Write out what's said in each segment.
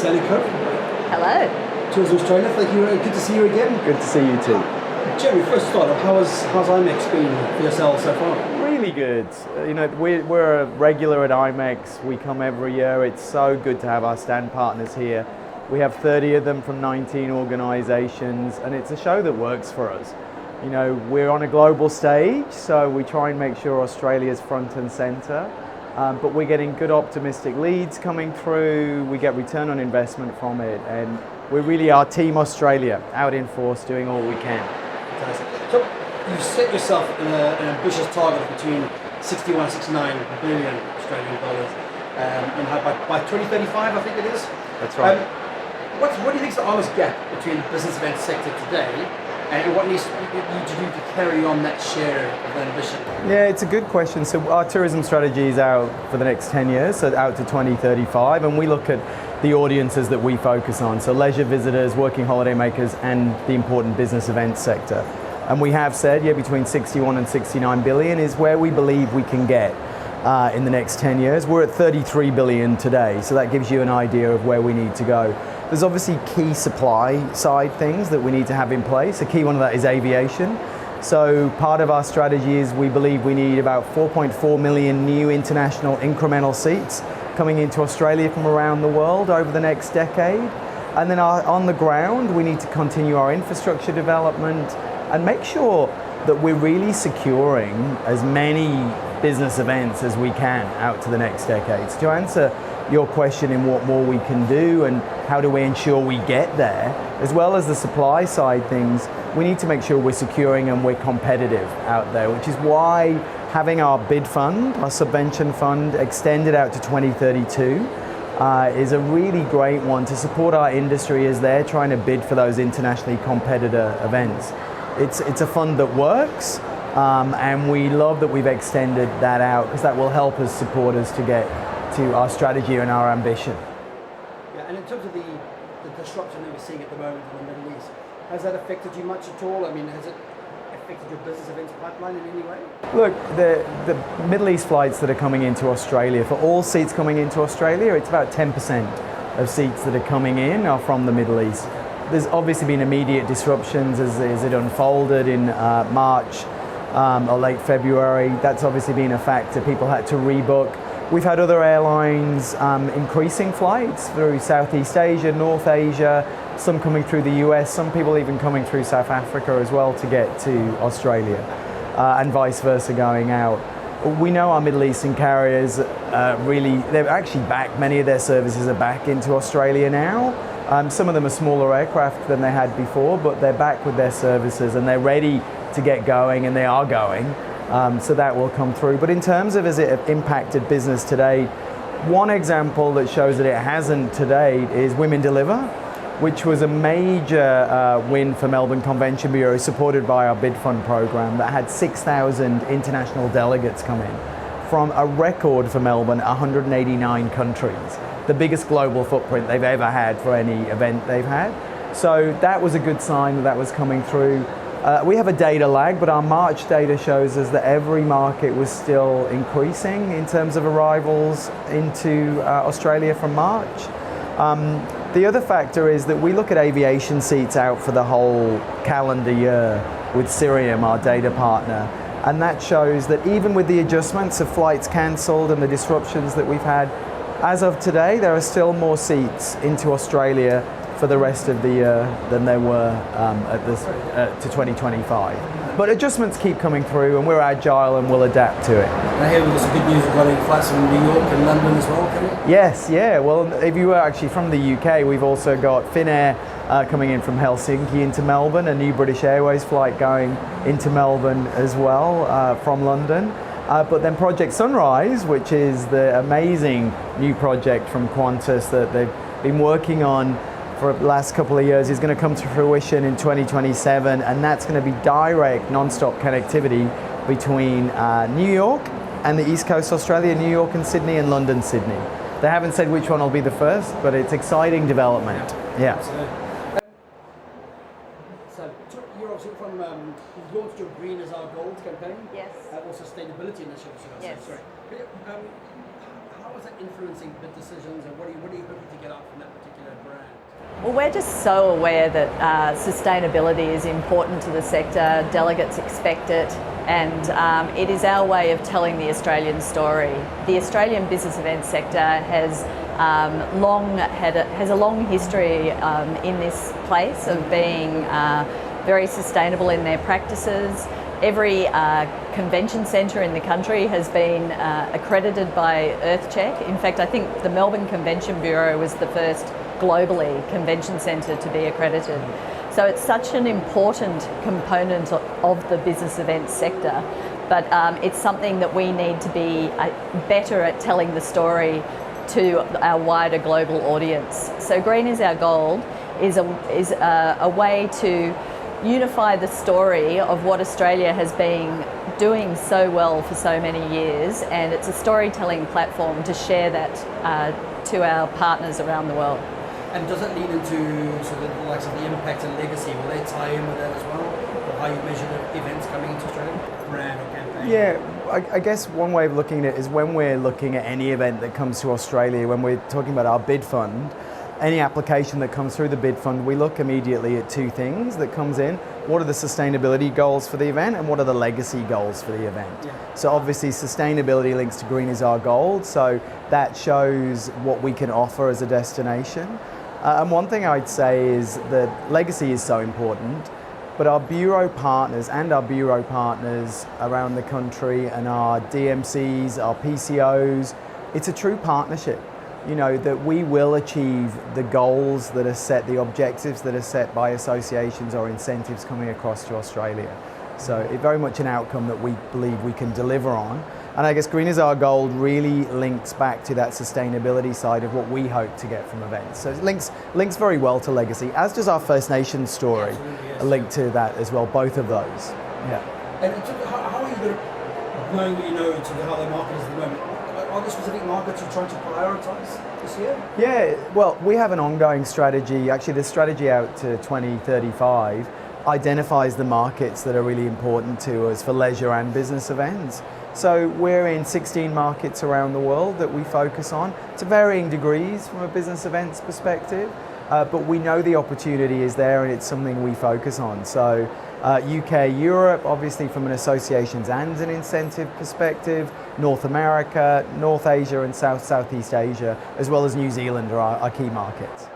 Sally Cook. Hello. Tourism Australia, thank you. Good to see you again. Good to see you too. Jerry, first start off, how's IMEX been for yourselves so far? Really good. We're a regular at IMEX. We come every year. It's so good to have our stand partners here. We have 30 of them from 19 organisations, and it's a show that works for us. We're on a global stage, so we try and make sure Australia's front and centre. But we're getting good optimistic leads coming through. We get return on investment from it, and we really are Team Australia, out in force, doing all we can. Fantastic. So you've set yourself an ambitious target of between 61 and 69 billion Australian dollars, and by 2035, I think it is. That's right. What do you think is the honest gap between the business event sector today and what needs you to do to carry on that share of ambition? Yeah, it's a good question. So our tourism strategy is out for the next 10 years, so out to 2035, and we look at the audiences that we focus on, so leisure visitors, working holiday makers, and the important business events sector. And we have said, between 61 and 69 billion is where we believe we can get in the next 10 years. We're at 33 billion today, so that gives you an idea of where we need to go. There's obviously key supply side things that we need to have in place. A key one of that is aviation. So part of our strategy is we believe we need about 4.4 million new international incremental seats coming into Australia from around the world over the next decade. And then on the ground, we need to continue our infrastructure development and make sure that we're really securing as many business events as we can out to the next decades. To answer your question in what more we can do and how do we ensure we get there, as well as the supply side things, we need to make sure we're securing and we're competitive out there, which is why having our bid fund, our subvention fund, extended out to 2032 is a really great one to support our industry as they're trying to bid for those internationally competitor events. It's a fund that works, and we love that we've extended that out because that will help us support us to get to our strategy and our ambition. Yeah, and in terms of the disruption that we're seeing at the moment in the Middle East, has that affected you much at all? I mean, has it affected your business events pipeline in any way? Look, the Middle East flights that are coming into Australia, for all seats coming into Australia, it's about 10% of seats that are coming in are from the Middle East. There's obviously been immediate disruptions as it unfolded in March or late February. That's obviously been a factor. People had to rebook. We've had other airlines increasing flights through Southeast Asia, North Asia, some coming through the US, some people even coming through South Africa as well to get to Australia, and vice versa going out. We know our Middle Eastern carriers they're actually back, many of their services are back into Australia now. Some of them are smaller aircraft than they had before, but they're back with their services and they're ready to get going, and they are going. So that will come through. But in terms of has it impacted business today, one example that shows that it hasn't to date is Women Deliver, which was a major win for Melbourne Convention Bureau, supported by our bid fund program, that had 6,000 international delegates come in from a record for Melbourne, 189 countries, the biggest global footprint they've ever had for any event they've had. So that was a good sign that was coming through. We have a data lag, but our March data shows us that every market was still increasing in terms of arrivals into Australia from March. The other factor is that we look at aviation seats out for the whole calendar year with Cirium, our data partner, and that shows that even with the adjustments of flights cancelled and the disruptions that we've had, as of today, there are still more seats into Australia for the rest of the year than there were to 2025. But adjustments keep coming through, and we're agile and we'll adapt to it. I hear we've got some good news regarding flights from New York and London as well, can you? Yes, yeah. Well, if you were actually from the UK, we've also got Finnair coming in from Helsinki into Melbourne, a new British Airways flight going into Melbourne as well from London. But then Project Sunrise, which is the amazing new project from Qantas that they've been working on for the last couple of years, is going to come to fruition in 2027, and that's going to be direct non-stop connectivity between New York and the East Coast Australia, New York and Sydney, and London, Sydney. They haven't said which one will be the first, but it's exciting development. Yeah. So you're obviously from, you've launched your Green as Our Gold campaign. Yes. Or sustainability initiative, should I say. Yes. Sorry. How is that influencing bid decisions, and what are you hoping to get out from that particular Well, we're just so aware that sustainability is important to the sector. Delegates expect it, and it is our way of telling the Australian story. The Australian business event sector has has a long history in this place of being very sustainable in their practices. Every convention centre in the country has been accredited by EarthCheck. In fact, I think the Melbourne Convention Bureau was the first globally convention centre to be accredited. So it's such an important component of the business events sector, but it's something that we need to be better at telling the story to our wider global audience. So Green is Our Gold is a way to unify the story of what Australia has been doing so well for so many years, and it's a storytelling platform to share that to our partners around the world. And does it lead into sort of the likes of the impact and legacy? Will they tie in with that as well? Or how you measure the events coming into Australia? Brand or campaign? Yeah, I guess one way of looking at it is when we're looking at any event that comes to Australia, when we're talking about our bid fund, any application that comes through the bid fund, we look immediately at two things that comes in. What are the sustainability goals for the event, and what are the legacy goals for the event? Yeah. So obviously sustainability links to Green is Our Gold, so that shows what we can offer as a destination. And one thing I'd say is that legacy is so important, but our bureau partners around the country and our DMCs, our PCOs, it's a true partnership. You know, that we will achieve the goals that are set, the objectives that are set by associations or incentives coming across to Australia. So it's very much an outcome that we believe we can deliver on. And I guess Green is Our Gold really links back to that sustainability side of what we hope to get from events. So it links very well to legacy, as does our First Nations story, yes. a link to that as well, both of those. Yeah. And how are you going to, knowing what you know to how the market is at the moment, are there specific markets you're trying to prioritise this year? Yeah, well, we have an ongoing strategy. Actually, the strategy out to 2035 identifies the markets that are really important to us for leisure and business events. So we're in 16 markets around the world that we focus on to varying degrees from a business events perspective, but we know the opportunity is there and it's something we focus on. So UK, Europe, obviously from an associations and an incentive perspective, North America, North Asia and Southeast Asia, as well as New Zealand are our key markets.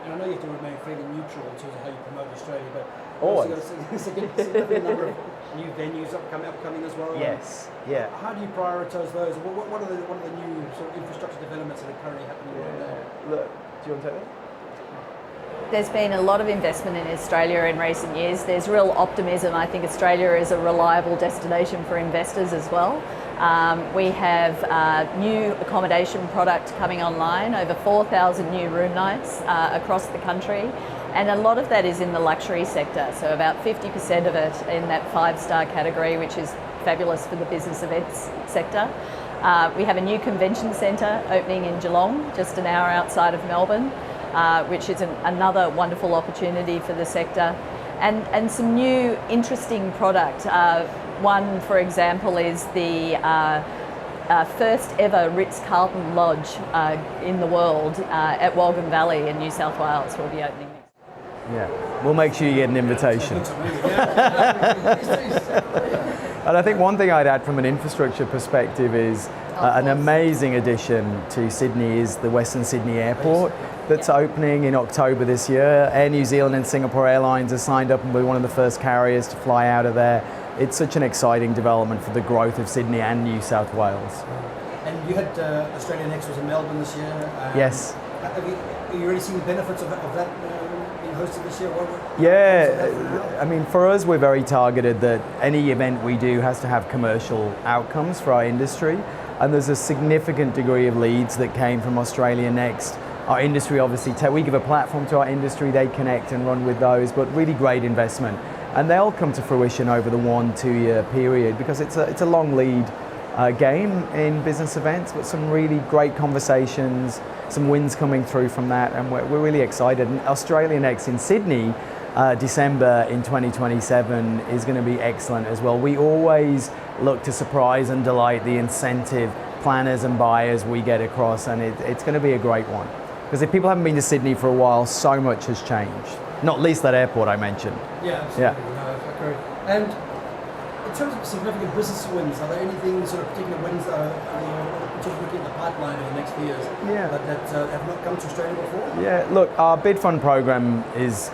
And I know you have to remain fairly neutral in terms of how you promote Australia, but always. There's a significant number of new venues upcoming as well. Yes, yeah. How do you prioritise those? What are the new sort of infrastructure developments that are currently happening right now? Look, do you want to take that? There's been a lot of investment in Australia in recent years. There's real optimism. I think Australia is a reliable destination for investors as well. We have new accommodation product coming online, over 4,000 new room nights across the country. And a lot of that is in the luxury sector, so about 50% of it in that 5-star category, which is fabulous for the business events sector. We have a new convention centre opening in Geelong, just an hour outside of Melbourne, which is another wonderful opportunity for the sector. And some new interesting product. One, for example, is the first ever Ritz-Carlton Lodge in the world at Walgan Valley in New South Wales will be opening. Yeah, we'll make sure you get an invitation. And I think one thing I'd add from an infrastructure perspective is an amazing addition to Sydney is the Western Sydney Airport that's opening in October this year. Air New Zealand and Singapore Airlines are signed up and will be one of the first carriers to fly out of there. It's such an exciting development for the growth of Sydney and New South Wales. And you had Australia Next was in Melbourne this year. Yes. Have you already seen the benefits of that being hosted this year? Yeah, I mean, for us, we're very targeted that any event we do has to have commercial outcomes for our industry. And there's a significant degree of leads that came from Australia Next. Our industry, obviously, we give a platform to our industry, they connect and run with those, but really great investment. And they'll come to fruition over the 1-2 year period because it's a long lead game in business events, but some really great conversations, some wins coming through from that, and we're really excited. And Australia Next in Sydney, December in 2027 is going to be excellent as well. We always look to surprise and delight the incentive planners and buyers we get across, and it's going to be a great one. Because if people haven't been to Sydney for a while, so much has changed. Not least that airport I mentioned. Yeah, absolutely. No, I agree. And in terms of significant business wins, are there anything sort of particular wins that are just looking at the pipeline over the next few years that have not come to Australia before? Yeah, look, our bid fund program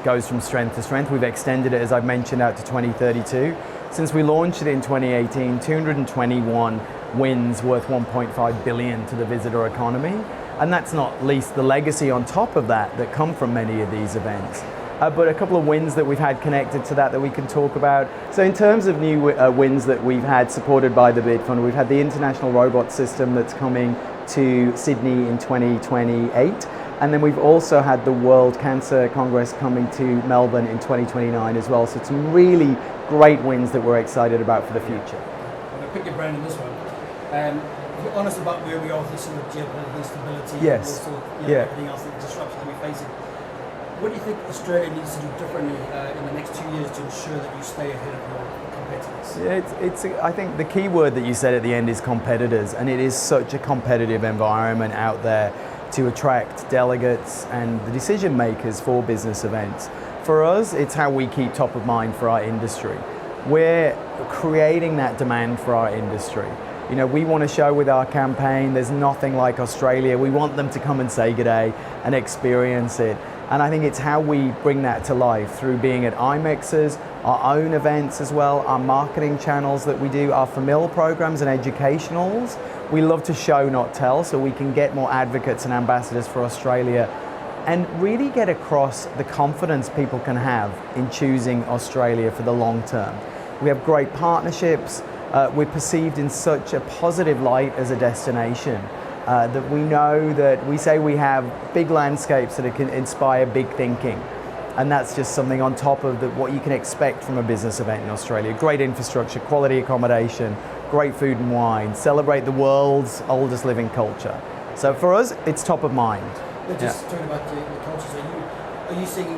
goes from strength to strength. We've extended it, as I've mentioned, out to 2032. Since we launched it in 2018, 221 wins worth 1.5 billion to the visitor economy. And that's not least the legacy on top of that come from many of these events. But a couple of wins that we've had connected to that we can talk about. So in terms of new wins that we've had supported by the bid fund, we've had the International Robot System that's coming to Sydney in 2028. And then we've also had the World Cancer Congress coming to Melbourne in 2029 as well. So some really great wins that we're excited about for the future. I'm going to pick your brain on this one. If you're honest about where we are with this sort of geopolitical instability Yes. and also everything else, the disruption that we're facing, what do you think Australia needs to do differently in the next 2 years to ensure that you stay ahead of your competitors? Yeah, I think the key word that you said at the end is competitors, and it is such a competitive environment out there to attract delegates and the decision makers for business events. For us, it's how we keep top of mind for our industry. We're creating that demand for our industry. You know, we want to show with our campaign, there's nothing like Australia. We want them to come and say good day and experience it. And I think it's how we bring that to life through being at IMEXs, our own events as well, our marketing channels that we do, our familial programs and educationals. We love to show, not tell, so we can get more advocates and ambassadors for Australia and really get across the confidence people can have in choosing Australia for the long term. We have great partnerships. We're perceived in such a positive light as a destination. That we know that we say we have big landscapes that can inspire big thinking. And that's just something on top of what you can expect from a business event in Australia. Great infrastructure, quality accommodation, great food and wine, celebrate the world's oldest living culture. So for us, it's top of mind. Just talking about the cultures, are you seeing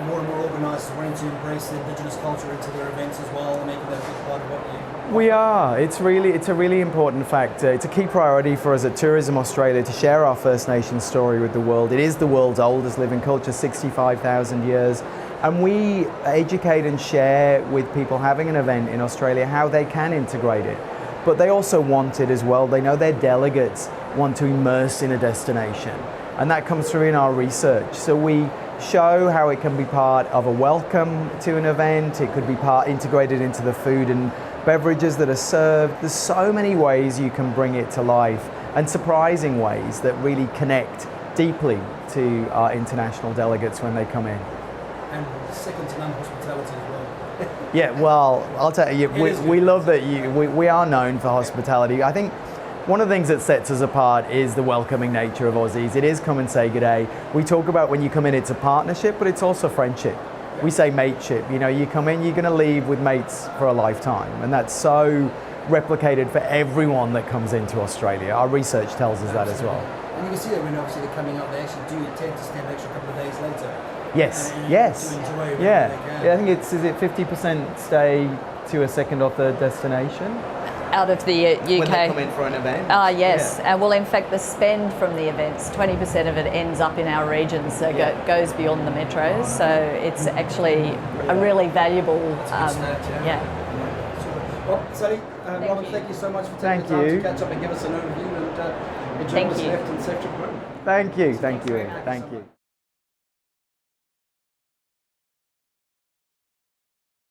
more and more organisers wanting to embrace the Indigenous culture into their events as well and making that a big part of what you... We are. It's a really important factor. It's a key priority for us at Tourism Australia to share our First Nations story with the world. It is the world's oldest living culture, 65,000 years. And we educate and share with people having an event in Australia how they can integrate it. But they also want it as well. They know their delegates want to immerse in a destination. And that comes through in our research. So we show how it can be part of a welcome to an event. It could be integrated into the food and beverages that are served. There's so many ways you can bring it to life and surprising ways that really connect deeply to our international delegates when they come in. And second to none hospitality as well. Yeah, well, I'll tell you, we love that we are known for hospitality. I think one of the things that sets us apart is the welcoming nature of Aussies. It is come and say good day. We talk about when you come in, it's a partnership, but it's also friendship. We say mateship. You know, you come in, you're going to leave with mates for a lifetime. And that's so replicated for everyone that comes into Australia. Our research tells us that as well. And you can see that when obviously they're coming up, they actually do tend to stay an extra couple of days later. Yes, and yes. To enjoy Yeah, I think is it 50% stay to a second or third destination? Out of the UK. When they come in for an event? Yes. Yeah. Well, in fact, the spend from the events, 20% of it ends up in our regions, so goes beyond the metros. So it's actually a really valuable. Well, Sally, Robin, thank you so much for taking the time to catch up and give us an overview and enjoy what's left in the sector. Thank you.